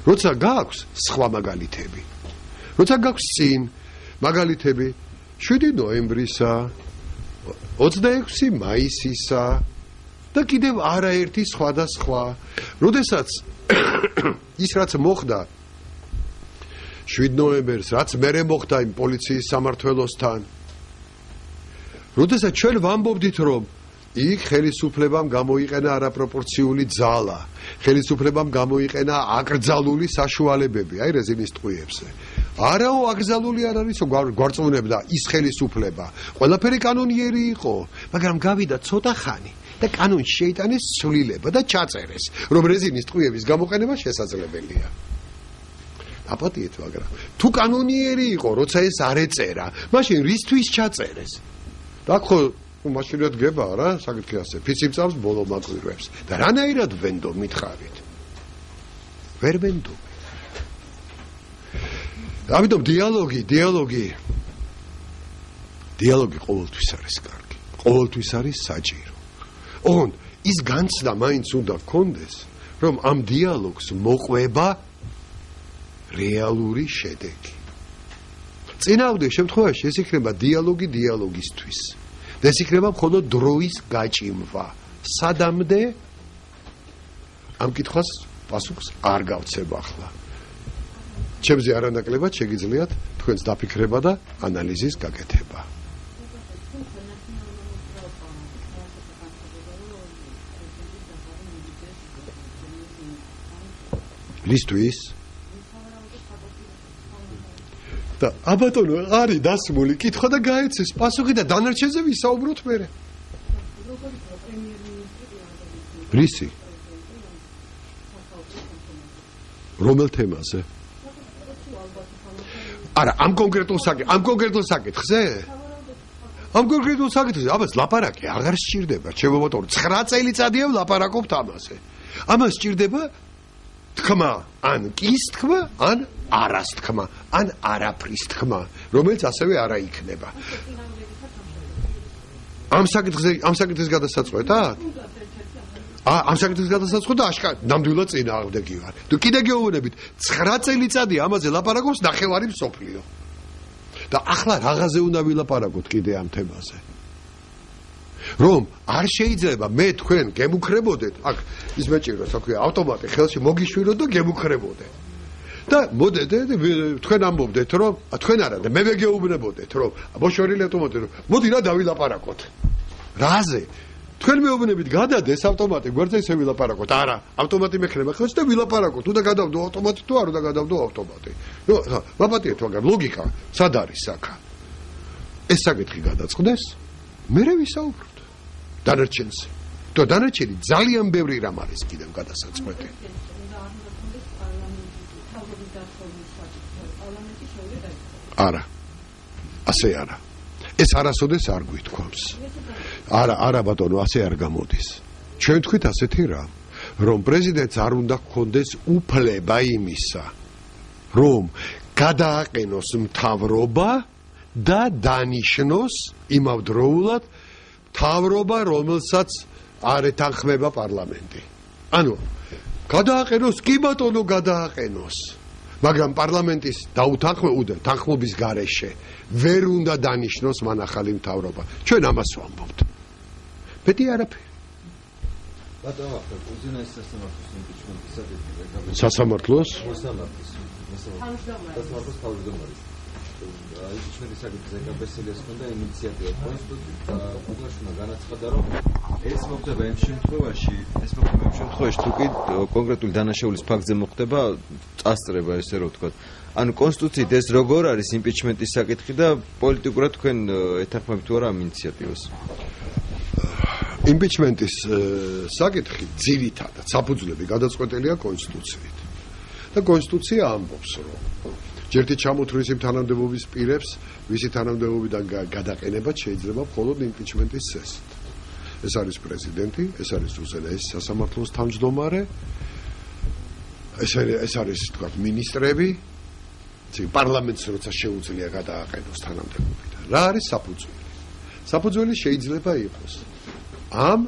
როცა გააქვს სხვა მაგალითები, როცა გააქვს წინ მაგალითები 7 ნოემბრისა, 26 მაისისა და კიდევ არაერთი სხვადასხვა, როდესაც ის რაც მოხდა 7 ნოემბერს, რაც მერე მოხდა იმ პოლიციის სამმართველოსთან, როდესაც ჩვენ ვამბობდით, რომ იქ ხელისუფლებამ გამოიყენა არაპროპორციული ძალა, ხელისუფლებამ გამოიყენა აკრძალული საშუალებები, აი რეზინის ტყვიებზე. არაო აკრძალული არ არის, გვარწმუნებდა ის ხელისუფლება. ყველაფერი კანონიერი იყო, მაგრამ გავიდა ცოტა ხანი და კანონში შეიტანეს ცვლილება და ჩაწერეს, რომ რეზინის ტყვიების გამოყენება შესაძლებელია. აპატიეთ, მაგრამ თუ კანონიერი იყო, როცა ეს არ ეწერა, მაშინ რისთვის ჩაწერეს? და ხო მაშინაც გება რა, საკითხი ასე, ფიციმწავს ბოლო მაკვირვებს და რანაირად ვენდო მითხარით? ვერ ვენდო. ამიტომ დიალოგი ყოველთვის არის კარგი, ყოველთვის არის საჭირო. ოღონდ ის განცდა მაინც უნდა გქონდეს, რომ ამ დიალოგს მოყვება რეალური შედეგი. წინააღმდეგ შემთხვევაში ეს იქნება დიალოგი დიალოგისთვის. და ეს იქნება მხოლოდ დროის გაჭიმვა. სადამდე ამ კითხვას პასუხს არ გავცემ ახლა. ჩემზე არანაკლებად შეგიძლიათ თქვენს დაფიქრება და ანალიზის გაკეთება. ლისტვის და აბატონო არის დასმული კითხვა და გაეცეს პასუხი და დანარჩენზე ვისაუბროთ მერე. რისი? რომელ თემაზე? არა, ამ კონკრეტულ საკითხზე? ამ კონკრეტულ საკითხზე, აბა ლაპარაკი აღარ სჭირდება, ჩემო ბატონო, 9 წელიწადია ვლაპარაკობთ ამაზე. ამას სჭირდება თქმა, ან კის თქმა, ან არას თქმა, ან არაფრის თქმა, რომელიც ასევე არა იქნება. ამ საკითხის გადასაწყვეტად? ამ საკითხის გადასაწყვეტად აშკარად ნამდვილად წინააღმდეგი ვარ. თუ კიდე გეუბნებით, 9 წელიწადია ამაზე ლაპარაკობს ნახევარი მსოფლიო. და ახლა რაღაცზე უნდა ვილაპარაკოთ კიდე ამ თემაზე. რომ არ შეიძლება მე თქვენ გემუქრებოდეთ, აქ ის მეჭიროს, რა ქვია, ავტომატი ხელში მოგიშვიროთ და გემუქრებოდეთ. და მოდეთ, თქვენ ამბობდეთ, რომ თქვენ არა და მე ვეგეუბნებოდეთ, რომ ბოშორილი ავტომატი, რომ მოდი რა დავილაპარაკოთ. რაზე? თქვენ მეუბნებით გადადეს ავტომატი, გვერდზე ისე ვილაპარაკოთ. არა, ავტომატი მექნება ხელში და ვილაპარაკოთ. თუ და გადავდო ავტომატი, თუ არ უნდა გადავდო ავტომატი. ნუ, ვაპატიეთ, მაგრამ ლოგიკა სად არის აქ? ეს საკითხი გადაწყდეს, მერე ვისაუბროთ. დანარჩენზე. და დანარჩენი ძალიან ბევრი რამ არის კიდევ გადასაწყვეტი. არა. ასე არა. ეს არასოდეს არ გვითქვამს. არა ბატონო, ასე არ გამოდის. ჩვენ თქვით ასეთი რამ, რომ პრეზიდენტს არ უნდა გქონდეს უფლება იმისა, რომ გადააყენოს მთავრობა და დანიშნოს იმავდროულად მთავრობა, რომელსაც არ ეთანხმება პარლამენტი. ანუ გადააყენოს, კი ბატონო, გადააყენოს. მაგრამ პარლამენტის თანხმობის გარეშე ვერ უნდა დანიშნოს მან ახალი მთავრობა. ჩვენ ამას ვამბობთ. მეტი არაფერი. ბატონო, უზენაეს სასამართლოს? იმპიჩმენტის საკითხზე გაბესილიას ქონდა ინიციატივა კონსტიტუცია უგაშუნა განაცხადა, რომ ეს მოხდება იმ შემთხვევაში, თუ კი კონკრეტული დანაშაულის ფაქტზე მოხდება წასწრება, ესე რომ ვთქვათ. ანუ კონსტიტუციით ეს როგორ არის იმპიჩმენტის საკითხი და პოლიტიკურად თქვენ ეთანხმებით თუ არა ამ ინიციატივას? იმპიჩმენტის საკითხი ძირითადად საფუძვლები გადაწყვეტილია კონსტიტუციით. და კონსტიტუცია ამბობს, რომ ჯერთი ჩამოთვლის იმ თანამდებობის პირებს, ვისი თანამდებობიდან გადაყენება შეიძლება მხოლოდ იმპიჩმენტის წესით. ეს არის პრეზიდენტი, ეს არის უზენაეს სასამართლოს თავმჯდომარე, ეს არის თქვა მინისტრები, პარლამენტს როცა შეუძლია გადააყენოს თანამდებობიდან. რა არის საფუძველი? საფუძველი შეიძლება იყოს ამ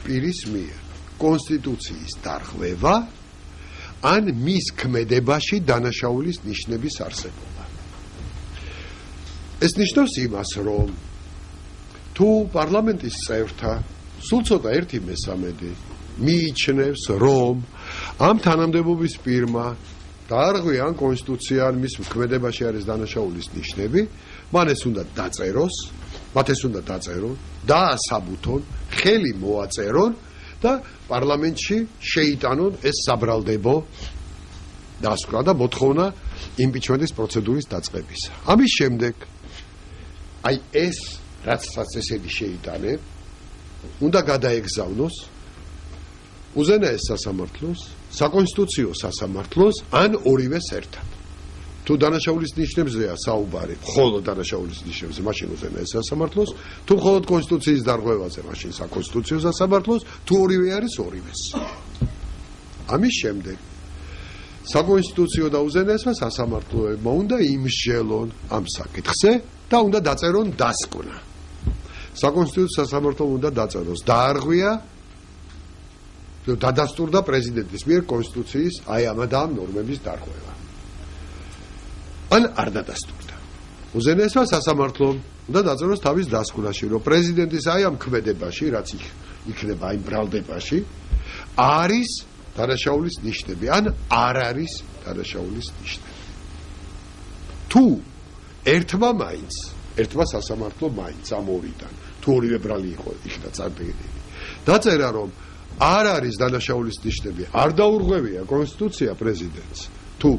პირის მიერ კონსტიტუციის დარღვევა ან მის ქმედებაში დანაშაულის ნიშნების არსებობა. ეს ნიშნავს იმას, რომ თუ პარლამენტის წევრთა სულ ცოტა 1/3 მიიჩნევს, რომ ამ თანამდებობის პირმა დაარღვია ან კონსტიტუცია ან მის ქმედებაში არის დანაშაულის ნიშნები, მან ეს უნდა დაწეროს მათ ეს უნდა დაწერონ, დაასაბუთონ, ხელი მოაწერონ და პარლამენტში შეიტანონ ეს საბრალდებო დასკვნა და მოთხოვნა იმპიჩმენტის პროცედურის დაწყებისა. ამის შემდეგ აი ეს რაც წესები შეიტანენ, უნდა გადაეგზავნოს უზენაეს სასამართლოს, საკონსტიტუციო სასამართლოს ან ორივეს ერთად. თუ დანაშაულის ნიშნებზეა საუბარი, მხოლოდ დანაშაულის ნიშნებზე, მაშინ უზენაეს სასამართლოს, თუ მხოლოდ კონსტიტუციის დარღვევაზე, მაშინ საკონსტიტუციო სასამართლოს, თუ ორივე არის ორივეს. ამის შემდეგ საკონსტიტუციო და უზენაესმა სასამართლოებმა უნდა იმსჯელონ ამ საკითხზე და უნდა დაწერონ დასკვნა. საკონსტიტუციო სასამართლომ უნდა დაწეროს დაარღვია დადასტურდა პრეზიდენტის მიერ კონსტიტუციის აი ამ და ამ ნორმების დარღვევა. ან არ დადასტურდა. უზენაესმა სასამართლომ უნდა დაწეროს თავის დასკვნაში, რომ პრეზიდენტის აი ამ ქმედებაში, რაც იქნება აი ბრალდებაში, არის დანაშაულის ნიშნები, ან არ არის დანაშაულის ნიშნები. თუ ერთმა სასამართლო მაინც ამ ორიდან, თუ ორივე ბრალი იყო იქნა წარდგენილი, დაწერა რომ არ არის დანაშაულის ნიშნები, არ დაურღვევია კონსტიტუცია პრეზიდენტს, თუ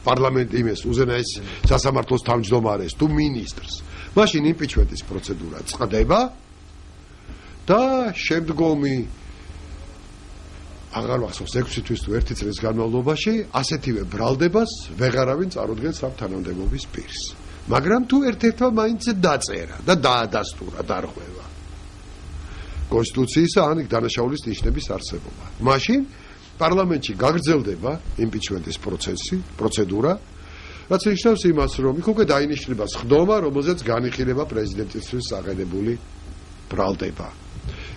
პარლამენტი იმეს უზენაეს სასამართლოს თავმჯდომარეს, თუ მინისტრს, მაშინ იმპიჩმენტის პროცედურა წყდება და შემდგომი აღარ მახსოვს 6 თვის თუ 1 წლის განმავლობაში ასეთივე ბრალდებას ვეღარავინ წარუდგენს ამ თანამდებობის პირს. მაგრამ თუ ერთ-ერთმა მაინც დაწერა და დაადასტურა დარღვევა კონსტიტუციისა ან დანაშაულის ნიშნების არსებობა, მაშინ პარლამენტში გაგრძელდება იმპიჩმენტის პროცედურა, რაც ნიშნავს იმას, რომ იქ უკვე დაინიშნება სხდომა, რომელზეც განიხილება პრეზიდენტისთვის აღედებული ბრალდება.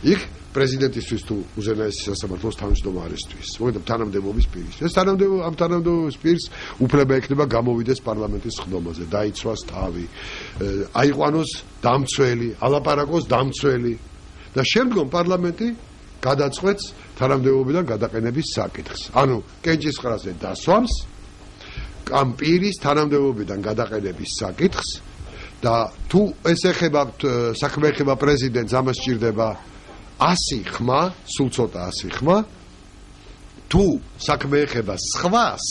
იქ პრეზიდენტისთვის თუ უზენაესი სასამართლოს თავმჯდომარესთვის, მოკლედ თანამდებობის პირის. ეს ამ თანამდებობის პირს უფლება ექნება გამოვიდეს პარლამენტის სხდომაზე, დაიცვას თავი, აიყვანოს დამცველი, ალაპარაკოს დამცველი და შემდგომ პარლამენტი გადაწყვეტს თანამდებობიდან გადაყენების საკითხს. ანუ კენჭისყრაზე დასვამს ამ პირის თანამდებობიდან გადაყენების საკითხს და თუ ეს ეხება საქმე ეხება პრეზიდენტს, ამას სჭირდება 100 ხმა, სულ ცოტა 100 ხმა. თუ საქმე ეხება სხვას,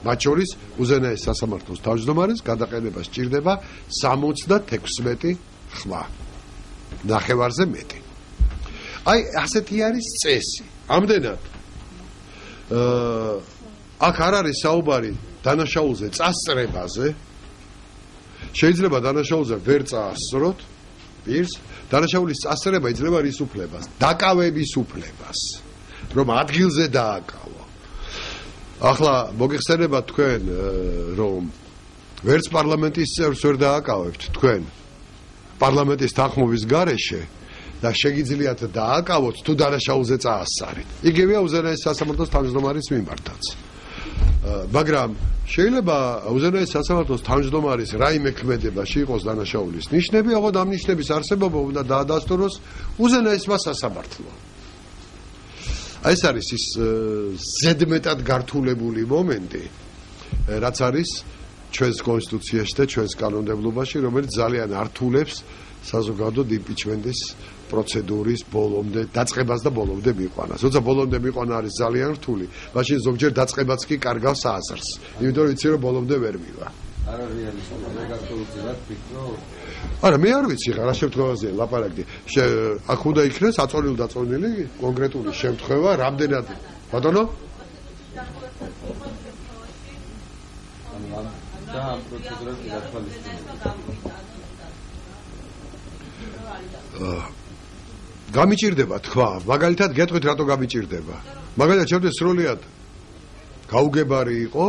მათ შორის უზენაეს სასამართლოს თავმჯდომარეს, გადაყენება სჭირდება 76 ხმა. ნახევარზე მეტი. აი ასეთი არის წესი. ამდენად აქ არ არის საუბარი დანაშაულზე წასწრებაზე. შეიძლება დანაშაულზე ვერ წაასწროთ პირს. დანაშაულის წასწრება იძლევა რის უფლებას? დაკავების უფლებას. რომ ადგილზე დააკავო. ახლა მოგიხსენებათ თქვენ რომ ვერც პარლამენტის წევრს ვერ დააკავებთ თქვენ პარლამენტის თანხმობის გარეშე და შეგიძლიათ დააკავოთ თუ დანაშაულზე წაასწარით. იგივეა უზენაეს სასამართლოს თავმჯდომარის მიმართაც. მაგრამ შეიძლება უზენაეს სასამართლოს თავმჯდომარის რაიმე ქმედებაში იყოს დანაშაულის ნიშნები, ოღონდ ამ ნიშნების არსებობა უნდა დაადასტუროს უზენაესმა სასამართლომ. ეს არის ის ზედმეტად გართულებული მომენტი, რაც არის ჩვენს კონსტიტუციაში და ჩვენს კანონმდებლობაში, რომელიც ძალიან ართულებს საზოგადოებრივ იმპიჩმენტის პროცედურის ბოლომდე დაწყებას და ბოლომდე მიყვანას. როცა ბოლომდე მიყვანა არის ძალიან რთული, მაშინ ზოგჯერ დაწყებაც კი კარგავს აზრს. იმიტომ ვიცი რომ ბოლომდე ვერ მივა. არა რეალისტურად გართულებული რა თქო? არა, მე არ ვიცი რა შემთხვევაზეა ლაპარაკი. აქ უნდა იქნას აწონილი დაწონილი კონკრეტული შემთხვევა, რამდენად ბატონო? და ამ პროცედურას გათვალისწინებთ. გამიჭირდება თქვა, მაგალითად გეტყვით რატო გამიჭირდება. მაგალითად ჩემთვის სრულად გაუგებარი იყო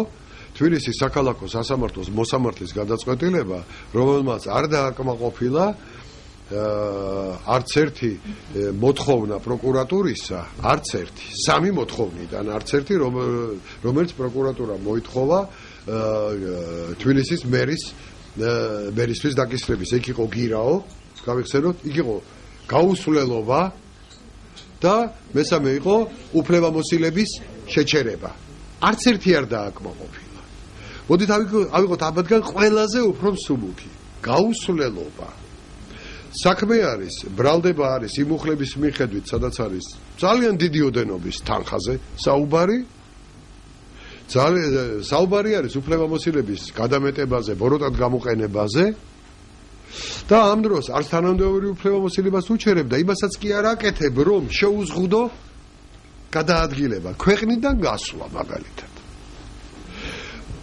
თბილისის საქალაქო სასამართლოს მოსამართლის გადაწყვეტილება, რომელმაც არ დააკმაყოფილა არც ერთი მოთხოვნა პროკურატურისა, არც ერთი, 3 მოთხოვნიდან არც ერთი, რომელიც პროკურატურა მოითხოვა თბილისის მერისთვის დაკისრების. იქ იყო გირაო, გავიხსენოთ, იქ იყო გაუსვლელობა და მესამე იყო უფლებამოსილების შეჩერება. არც ერთი არ დააკმაყოფილა. მოდით ავიღოთ ამათგან ყველაზე უფრო მსუბუქი. გაუსვლელობა საქმე არის, ბრალდება არის იმ უხლების მიხედვით, სადაც არის ძალიან დიდი ოდენობის თანხაზე საუბარი. საუბარი არის უფლებამოსილების გადამეტებაზე, ბოროტად გამოყენებაზე. და ამ დროს არც თანამდებობრივი უფლებამოსილებას უჩერებ და იმასაც კი არ აკეთებ, რომ შეუზღუდო გადაადგილება ქვეყნიდან გასვლა მაგალითად.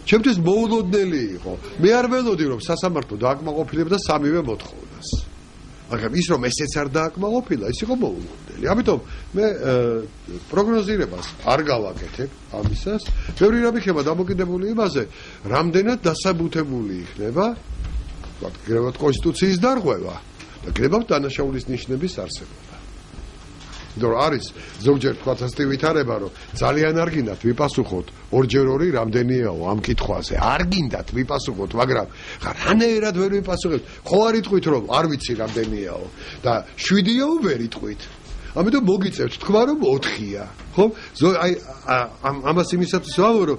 ჩემთვის მოულოდნელი იყო. მე არ ველოდი რომ სასამართლო დააკმაყოფილებდა სამივე მოთხოვნას. მაგრამ ის რომ ესეც არ დააკმაყოფილა, ის იყო მოულოდნელი. ამიტომ მე პროგნოზირებას არ გავაკეთებ ამისას. ბევრი რამ იქნება დამოკიდებული იმაზე, რამდენად დასაბუთებული იქნება გრებავთ კონსტიტუციის დარღვევა და გრებავთ დანაშაულის ნიშნების არსებობა. იმიტომ რომ არის ზოგჯერ თქვა ასეთი ვითარება, რომ ძალიან არ გინდათ ვიპასუხოთ 2x2 რამდენიაო ამ კითხვაზე. არ გინდათ ვიპასუხოთ, მაგრამ რანაირად ვერ ვიპასუხებთ. ხო არ იტყვით რომ არ ვიცი რამდენიაო და 7-იაო ვერ იტყვით. ამიტომ მოგიწევთ თქვა რომ 4-ია. ხო? აი ამას იმისათვის ვამბობ, რომ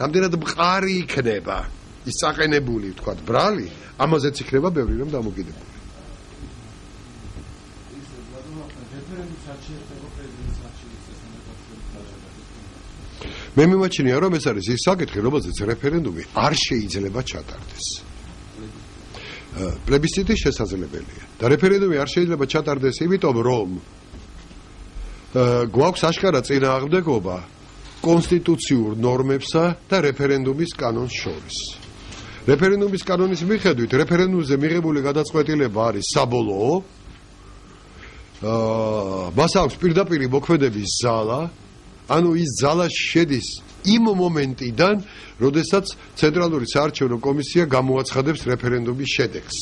რამდენად მყარი იქნება ის საყენებული, თქვათ, ბრალი, ამაზეც იქნება ბევრი რამ დამოკიდებული. მე მიმაჩნია, რომ ეს არის ის საკითხი, რომელზეც რეფერენდუმი არ შეიძლება ჩატარდეს. პლებისციტი შესაძლებელია და რეფერენდუმი არ შეიძლება ჩატარდეს, იმიტომ რომ გვაქვს აშკარა წინააღმდეგობა კონსტიტუციურ ნორმებსა და რეფერენდუმის კანონს შორის. რეფერენდუმის კანონის მიხედვით რეფერენდუმზე მიღებული გადაწყვეტილება არის საბოლოო. მას აქვს პირდაპირი მოქმედების ძალა, ანუ ის ძალა შედის იმ მომენტიდან, როდესაც ცენტრალური საარჩევნო კომისია გამოაცხადებს რეფერენდუმის შედეგს.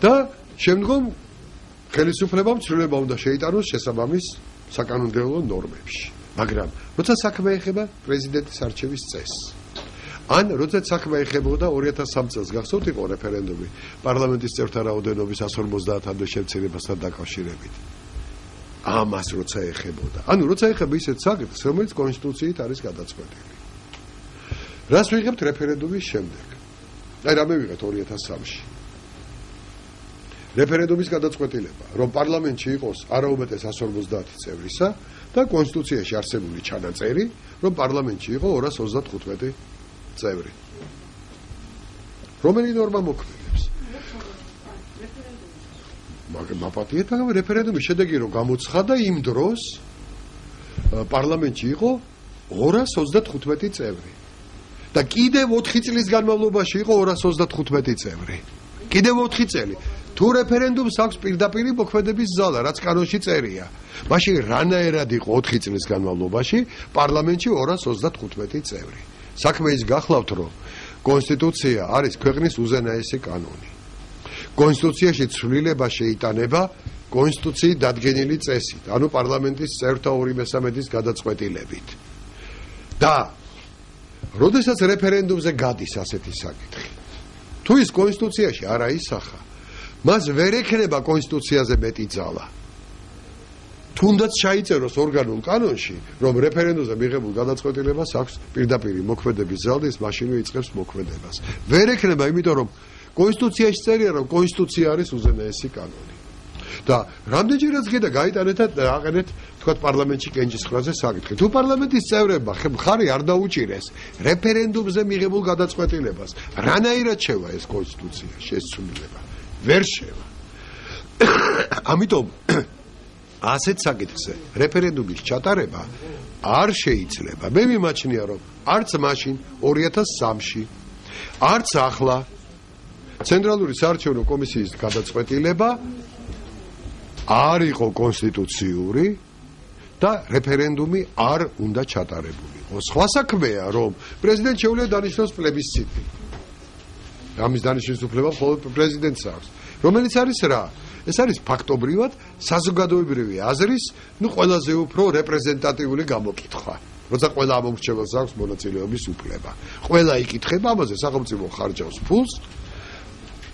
და შემდგომ ხელისუფლებამ ცვლილება უნდა შეიტანოს შესაბამის საკანონმდებლო ნორმებში. მაგრამ როცა საქმე ეხება პრეზიდენტის არჩევის წესს, ან როდესაც საქმე ეხებოდა 2003 წელს გახსოვთ იყო რეფერენდუმი პარლამენტის წევრთა რაოდენობის 150-მდე შემცირებასთან დაკავშირებით. ამას როცა ეხებოდა. ანუ როცა ეხება ისეთ საკითხს, რომელიც კონსტიტუციით არის გადაწყვეტილი. რას ვიღებთ რეფერენდუმის შემდეგ? აი რა მივიღეთ 2003-ში. რეფერენდუმის გადაწყვეტილება, რომ პარლამენტში იყოს არაუმეტეს 150 წევრისა და კონსტიტუციაში არსებული ჩანაწერი, რომ პარლამენტში იყო 235 წევრი. რომელი ნორმა მოქმედებს? მაგრამ აპატიეთ, მაგრამ რეფერენდუმის შედეგი რომ გამოცხადა იმ დროს პარლამენტში იყო 235 წევრი. და კიდევ 4 წლის განმავლობაში იყო 235 წევრი. კიდევ 4 წელი. თუ რეფერენდუმს აქვს პირდაპირი მოქმედების ძალა, რაც კანონში წერია, მაშინ რანაირად იყო 4 წლის განმავლობაში პარლამენტში 235 წევრი. საქმე ის გახლავთ, რომ კონსტიტუცია არის ქვეყნის უზენაესი კანონი. კონსტიტუციაში ცვლილება შეიტანება კონსტიტუციით დადგენილი წესით, ანუ პარლამენტის წევრთა 2/3-ის გადაწყვეტილებით. და როდესაც რეფერენდუმზე გადის ასეთი საკითხი, თუ ის კონსტიტუციაში არ აისახა, მას ვერ ექნება კონსტიტუციაზე მეტი ძალა. თუნდაც ჩაიწეროს ორგანულ კანონში, რომ რეფერენდუმზე მიღებულ გადაწყვეტილებას აქვს პირდაპირი მოქმედების ძალა, ის მაშინვე იწყებს მოქმედებას. ვერ ექნება, იმიტომ რომ კონსტიტუციაში წერია, რომ კონსტიტუცია არის უზენაესი კანონი. და რამდენჯერაც გინდა გაიტანეთ და აყენეთ, თქვათ, პარლამენტში კენჭისყრაზე საკითხი. თუ პარლამენტის წევრებმა ხარი არ დაუჭირეს რეფერენდუმზე მიღებულ გადაწყვეტილებას, რანაირად შევა ეს კონსტიტუცია, შესრულება? ვერ შევა. ამიტომ ასეთ საკითხზე რეფერენდუმის ჩატარება არ შეიძლება. მე მიმაჩნია, რომ არც მაშინ 2003-ში, არც ახლა ცენტრალური საარჩევნო კომისიის გადაწყვეტილება არ იყო კონსტიტუციური და რეფერენდუმი არ უნდა ჩატარებულიყო. სხვა საქმეა, რომ პრეზიდენტს შეუძლია დანიშნოს პლებისციტი. ამის დანიშნვის უფლება მხოლოდ პრეზიდენტს აქვს. რომელიც არის რა? ეს არის ფაქტობრივად საზოგადოებრივი აზრის, ყველაზე უფრო რეპრეზენტატიული გამოკითხვა. როცა ყველა ამომრჩეველს აქვს მონაწილეობის უფლება. ყველა იკითხება ამაზე, სახელმწიფო ხარჯავს ფულს.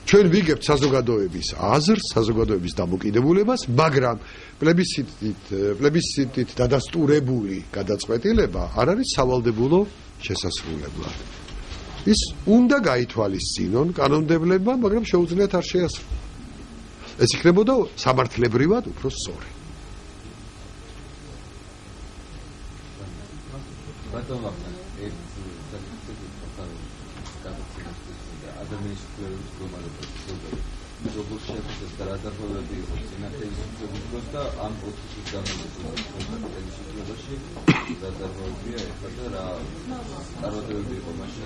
ჩვენ ვიგებთ საზოგადოების აზრს, საზოგადოების დამოკიდებულებას, მაგრამ პლებისციტით დადასტურებული გადაწყვეტილება არ არის სავალდებულო შესასრულებლად. ის უნდა გაითვალისწინონ კანონმდებლებმა, მაგრამ შეუძლიათ არ შეასრულონ. ეს იქნებოდა სამართლებრივად უფრო სწორი. როგორც შეფასებას და რა დარღვევები იყო წინათელის უფლების დროს და ამ პროცესის განმავლობაში რა დარღვევებია ეხლა და რა წარმატებები იყო მაშინ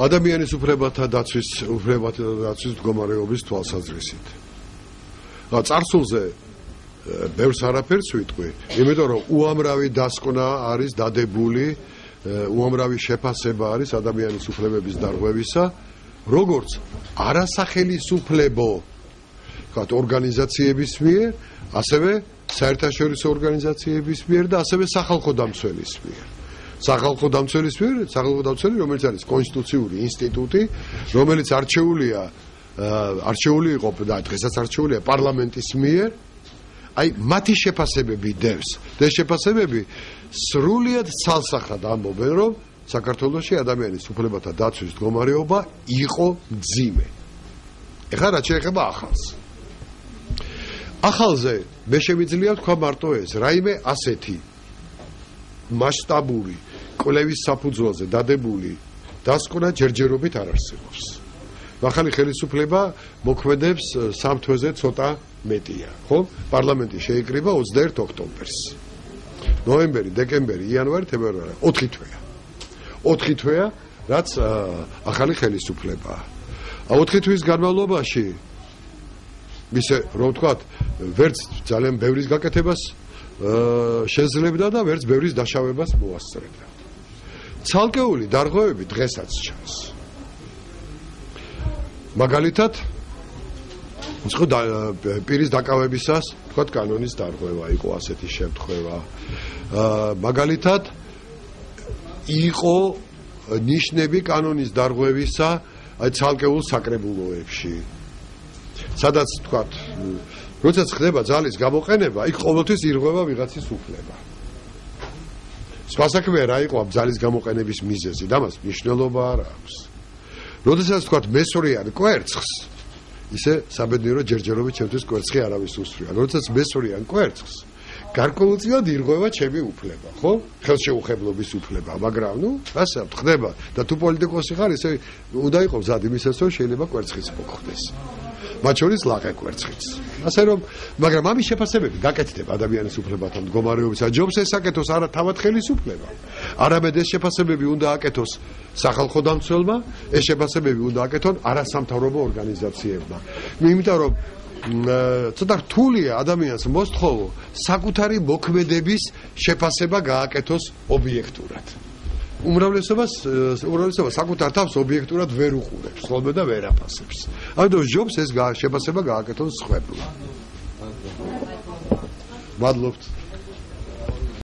ადამიანის უფლებათა დაცვის მდგომარეობის თვალსაზრისით. წარსულზე ბევრს არაფერს ვიტყვი, იმიტომ რომ უამრავი დასკვნა არის დადებული, უამრავი შეფასება არის ადამიანის უფლებების დარღვევისა, როგორც არასახელისუფლებო ორგანიზაციების მიერ, ასევე საერთაშორისო ორგანიზაციების მიერ და ასევე სახალხო დამცველის მიერ. სახალხო დამცველი, რომელიც არის კონსტიტუციური ინსტიტუტი, რომელიც არჩეული იყო და დღესაც არჩეულია პარლამენტის მიერ, აი მათი შეფასებები დევს. და ეს შეფასებები სრულიად ცალსახად ამბობენ, რომ საქართველოში ადამიანის უფლებათა დაცვის მდგომარეობა იყო მძიმე. ეხლა რაც შეეხება ახალს. ახალზე მე შემიძლია ვთქვა მარტო ეს, რაიმე ასეთი მასშტაბური კვლევის საფუძველზე დადებული დასკვნა ჯერჯერობით არ არსებობს. ახალი ხელისუფლება მოქმედებს 3 თვეზე ცოტა მეტია, ხო? პარლამენტი შეიკრიბა 21 ოქტომბერს. ნოემბერი, დეკემბერი, იანვარი, თებერვალი 4 თვეა. 4 თვეა, რაც ახალი ხელისუფლებაა. 4 თვის განმავლობაში ისე რომ ვთქვათ, ვერც ძალიან ბევრის გაკეთებას შეძლებდა და ვერც ბევრის დაშავებას მოასწრებდა. ცალკეული დარღვევები დღესაც ჩანს. მაგალითად, იყო პირის დაკავებისას, ვთქვათ, კანონის დარღვევა იყო ასეთი შემთხვევა. მაგალითად, იყო ნიშნები კანონის დარღვევისა ცალკეულ საკრებულოებში. სადაც ვთქვათ, როდესაც ხდება ძალის გამოყენება, იქ ყოველთვის ირღვევა ვიღაცის უფლება. სხვა საქმეა რა იყო ამ ძალის გამოყენების მიზეზი, და მას მნიშვნელობა არ აქვს. როდესაც ვთქვათ მესვრიან კვერცხს, ისე საბედნიერო ჯერჯერობით ჩემთვის კვერცხი არავის უსწრია. როდესაც მესვრიან კვერცხს, გარკვეულწილად ირღვევა ჩემი უფლება, ხო? ხელშეუხებლობის უფლება, მაგრამ ასე ხდება და თუ პოლიტიკოსი ხარ, ესე უნდა იყოს მზად იმისას, რომ შეიძლება კვერცხიც მოგხდეს. მათ შორის ლაყე კვერცხიც. ასე რომ, მაგრამ ამის შეფასებები გაკეთდება ადამიანის უფლებათა მდგომარეობისა. ჯობს ეს აკეთოს არა თავად ხელისუფლება. არამედ ეს შეფასებები უნდა აკეთოს სახალხო დამცველმა, ეს შეფასებები უნდა აკეთონ არასამთავრობო ორგანიზაციებმა. იმიტომ რომ ცოტა რთულია ადამიანს მოსთხოვო საკუთარი მოქმედების შეფასება გააკეთოს ობიექტურად. უმრავლესობა საკუთარ თავს ობიექტურად ვერ უყურებს, ხოლმე და ვერ აფასებს. ამიტომ ჯობს ეს შეფასება გააკეთოს სხვებმა. მადლობთ.